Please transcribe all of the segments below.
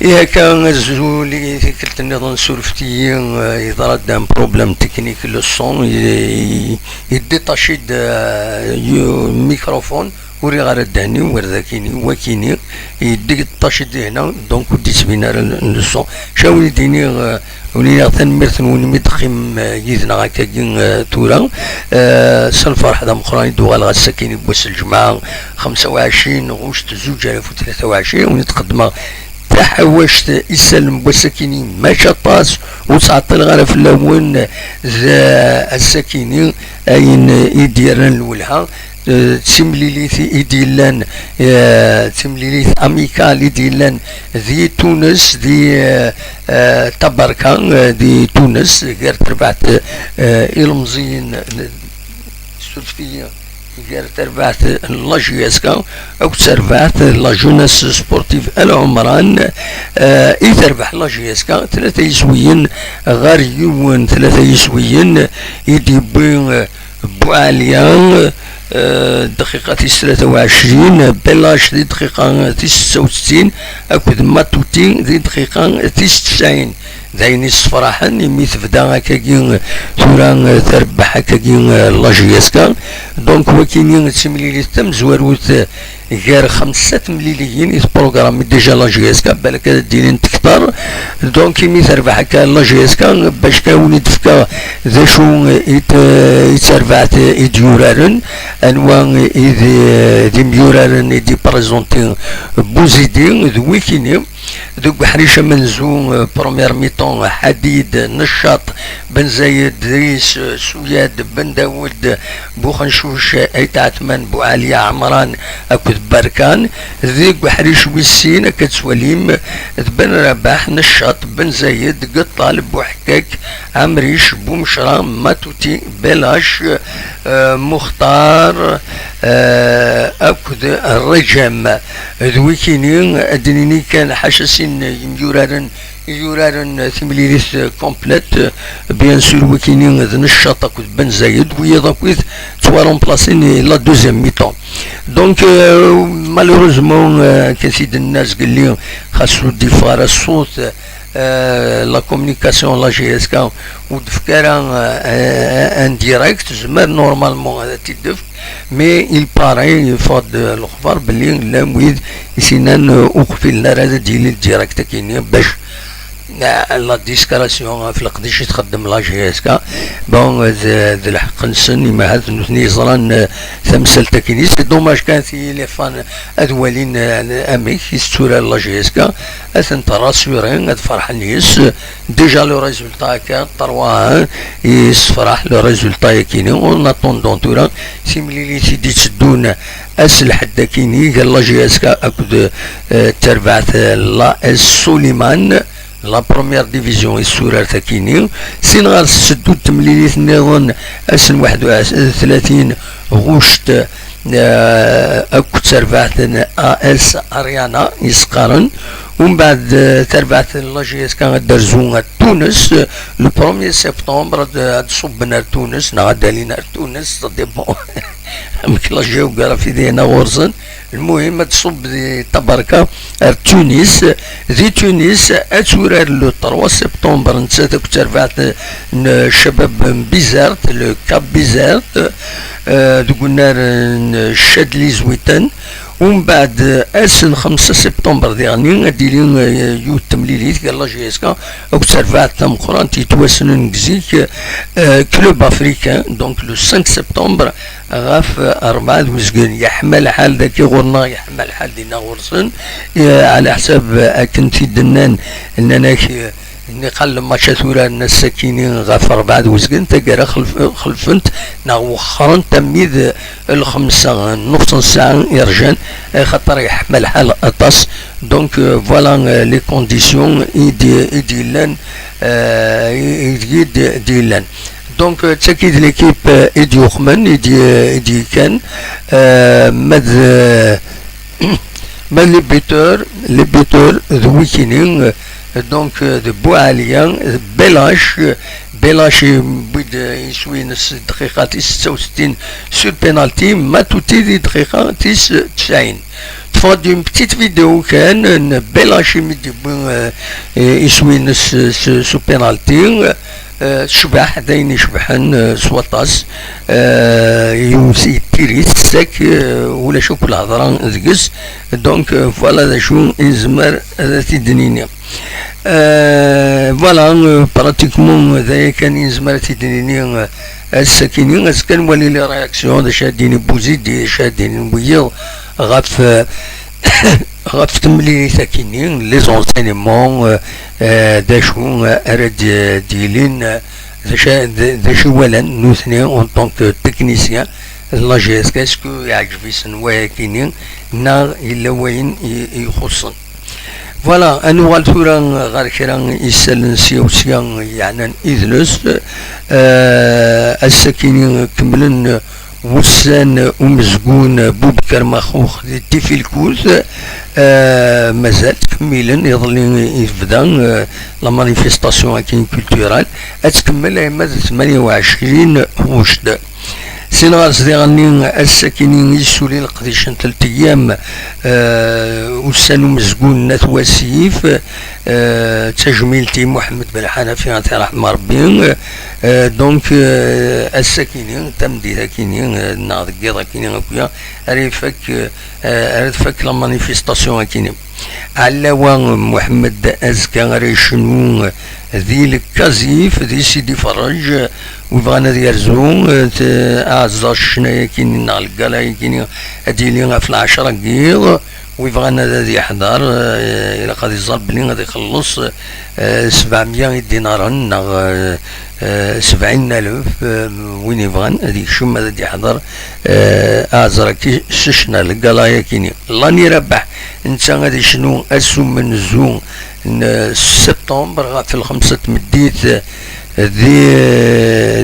إيه كان زولي كنت نظن سولفتي يضرب دام بروبلم تكنيك لو صون يديتاشي ميكروفون وري غير الدهني ورداكيني وكيني يديك الطاشد هنا دونك وديت بينا لو صون شاو يديني ولينا تنمرت ونمي تخيم يدنا هكا تورا سالفرح هذا مخراني دوغال غاساكيني بواس الجمعة 25 غشت 2023 ونتقدم تحوشت يسلم بوسكيني ما شطاس وتعطل غير في اللون السكيني اين يديرن الولها تمليليث يديلان تمليليث اميكال يديلان ذي تونس ذي تبركان ذي تونس غير تربعت المزين السلفيه غير تربعت لاجيسكا او تربعت لا جوناس سبورتيف العمران اي تربح لاجيسكا 3 يسويين غير يوم 3 يسويين يدي بواليان دقيقة 23 بلاش دي دقيقة 66 اكد ماتوتي دي دقيقة 90 داين الصفراحا يمي تبدا هكاكي ثورا تربح هكاكي لاجيسكا دونك وكيني تمليلي تم زواروت غير 5 مليليين يتبروغرامي ديجا لاجيسكا بالك ديرين تكتر دونك يمي تربح هكا لاجيسكا باش كاوني تفكا ذا شو يتربعت يديورارن انواع دي ميورارن دي بريزونتي بوزيدي ذويكيني دوك حريشة منزو برومير ميطون حديد نشاط بن زايد دريس سوياد بن داود بوخنشوش ايت عثمان بو علي عمران اكد بركان ذيك حريش ويسين كتسوليم بن رباح نشاط بن زايد قطال بو حكاك عمريش بو مشرام ماتوتي بلاش مختار اكد الرجم ذويكينين ادنيني كان حشسين يورارن ثمليليث كومبليت بيان سور وكينين ذن الشاطا كود بن زايد ويا ضاكويث توا رومبلاسين لا دوزيام ميطون دونك مالوروزمون كثير الناس قال لي خاصو ديفار الصوت لا كومونيكاسيون لا جي اس كا ودفكارا ان ديريكت زمر نورمالمون هذا تيدفك مي il paraît فاد الاخبار بلي لا مويد يسينان وقفلنا هذا ديال الديريكت كاينين باش لا ديسكراسيون في القديش تخدم لا جي اس كا بون ذا الحق نسن ما هذا نيزران ثمثل تكيني سي دوماج كان في لي فان ادوالين اميك يستورا لا جي اس كا اثن تراسيورين فرح الناس ديجا لو ريزولتا كان 3 يصفرح لو ريزولتا كاينين اون اتوندون تورا سيميلي سيدي تدون اسلح الدكيني قال لا جي اس كا اكد تربعت لا سوليمان لا بروميير ديفيزيون السورة تاكيني سينغار سدو تمليليث نظن اسن 31 غوشت اكو تربعت اس اريانا يسقارن ومن بعد تربعت لاجيس كان درزون تونس لو 1 سبتمبر تصبنا تونس نغدالينا تونس ديبون لا جيوغرافي ديالنا غورزن المهم تصب تباركا تونس ذي تونس اتورار لو 3 سبتمبر نتساتك تربعت شباب بيزارت لو كاب بيزارت دوك النار شاد لي زويتان ومن بعد اسن 5 سبتمبر ديالني غاديين يوت تمليليت قال لا جي اس كا او ترفعت تم قران تيتواسن نكزيك كلوب افريكان دونك لو 5 سبتمبر غاف 4 وزقن يحمل حال ذاك غورنا يحمل حال دينا غورسن على حساب كنتي دنان اننا نقل ما شثورا الناس ساكنين غافر بعد وزقن تقرا خلفنت ناوخرن تميذ الخمسة نص ساعة يرجن خاطر يحمل حال اطاس دونك فوالا لي كونديسيون يديلان يديلان دونك تاكيد ليكيب ايدي يخمن ايدي كان مد لي بيتور ذو ويكينين دونك دو بوعاليا بلاش بيد يسوي نص دقيقة 66 سور بينالتي ما توتي دي دقيقة 90 تفاد une petite vidéo كان بيلاشيمي ديبون يسوي سو بينالتي شبح داين يشبحن سواطاس يوسي تيريس ساك ولا شوك الهضرة ذكس دونك فوالا ذا شو يزمر هذا تيدنيني فوالا براتيكمون ذا كان يزمر تيدنيني الساكنين اسكن ولي لي رياكسيون دا شادين بوزيدي شادين بويض غاف غاف تملي ساكنين لي زونسينيمون دا شو اراد ديلين دا شو ولا نوثني اون طونك تكنيسيان لا جي اس كاسكو يعجبني سنوايا كاينين نا الا وين يخصن فوالا انا والثورة غير كرا يسالن سيوسيا يعني إذلس الساكنين كملن وسان ومزقون بوبكر مخوخ دي في الكوز مازال تكملن يظل يبدا لا مانيفيستاسيون كاين كولتورال تكمل مازال 28 وشد سينا صديقني الساكنين يسولي القديشن 3 ايام وسانو مسقون نات واسيف تجميلتي محمد بن حنفي الله يرحم ربي دونك الساكنين تمدي ساكنين ناض قيضا كاينين اكويا ريفك لا مانيفيستاسيون كاينين علاوة محمد ازكى ريشنو ذي الكازيف ذي سيدي فرج وبغانا يرزو اعزا شنايا كاينين نالقالا كاينين اديلي في 10 قيض ويبغانا ذي يحضر الى غادي يزال بلي غادي يخلص 700 دينار 70,000 وين يبغان هذيك شوم غادي يحضر ازراكي ششنا القلايا كاينين لاني ربح انت غادي شنو اسوم من زون سبتمبر في الخمسة مديت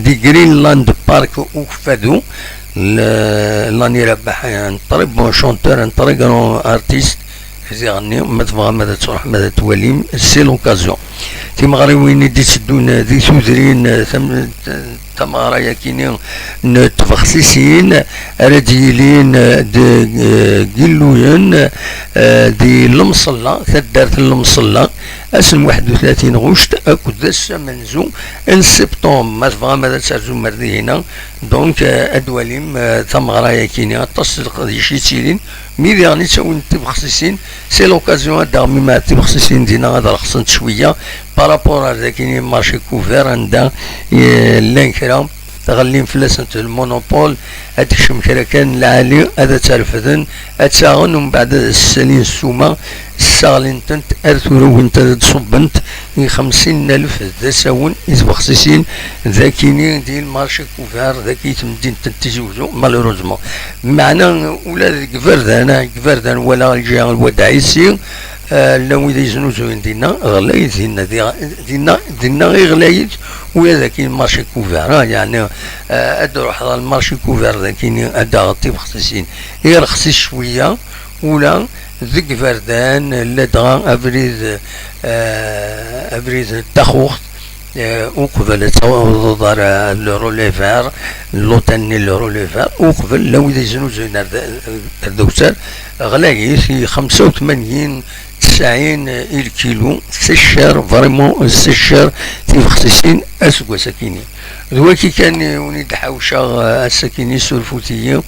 دي جرينلاند بارك وفادو لاني ربح يعني طريق بون شونتور طريق ارتيست يغني ما تبغى ماذا تروح ماذا تواليم سي لوكازيون تي مغربيين دي تسدون دي سودرين تمارا كاينين تفخسيسين راديلين دي قلوين دي المصلى ثدارت المصلى اسم 31 غشت اكد ذا منزو ان سبتمبر ما تبغى ماذا تسرزو مردي هنا دونك ادواليم تمغرا كاينين تصدق دي شي تيلين مي غادي تساوي تبخسيسين سي لوكازيون دارمي مع تبخسيسين دينا غادا رخصنت شويه بارابور هذا كاينين مارشي كوفير عندها لانكرا تغلين فلاسنة المونوبول هاديك شمكرا كان العالي هذا ترفدن اتساغن ومن بعد السالين السومة الساغلين تنت ارثورو وانت تصبنت 50,000 ذا ساون يتبخصيسين ذاكيني ديال مارشي كوفار ذاكي تمدين تنتجوزو مالوروزمون معنا ولا كفردان ولا الجهة الوداعيسي لو إذا يزنوزو دينا غلايت دينا غير غلايت ويا ذاكي المارشي كوفار يعني ادروح هذا المارشي كوفار ذاكي ادا غطي بخصيصين غير خصيص شوية ولا ذيك فردان لدغا ابريز التخوخ وقبل تصور الروليفار لوتاني الروليفار وقبل لو إذا يزنوزو الدوسر غلايت 85 90 الكيلو سشر فريمون سشر تيبخصيسين اسكوا ساكيني دواكي كان ونيد حوشة الساكيني سولفوتية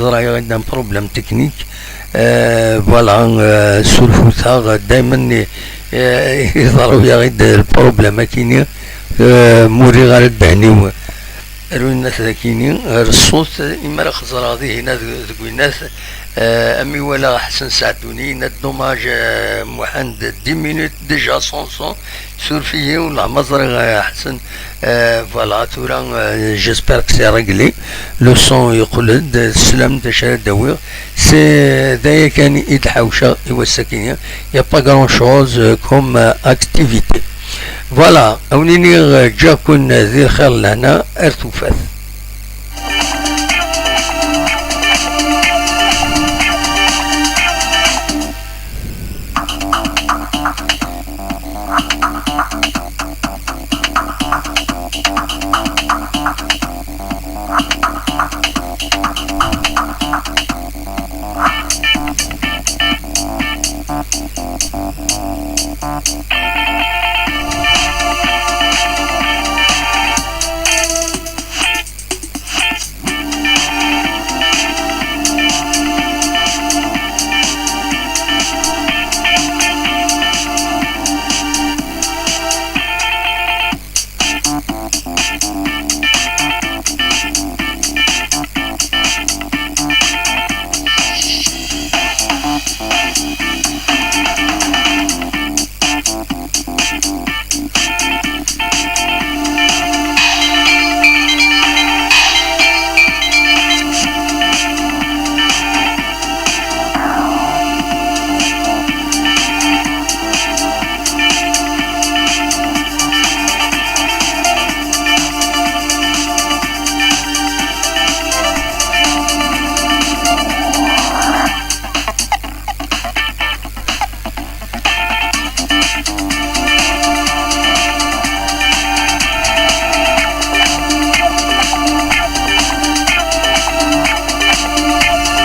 ضرايا عندنا بروبليم تكنيك فوالا سولفوتا دايما يضروا يا غيد البروبليم كاينين موري غير الدهني روي الناس ذاكيني الصوت إما راه خزراضي هنا ذوي الناس امي ولا حسن سعدوني الدوماج محند 10 مينوت ديجا سونسون سورفيه ولا مزرعة حسن فوالا تورا جيسبر كو سي ريغلي لو سون يقلد السلام دشا داوي سي دايا كان يدحوشا يوسكينيا يا با غران شوز كوم اكتيفيتي فوالا اونيني جاكون ذي خير لنا ارتوفات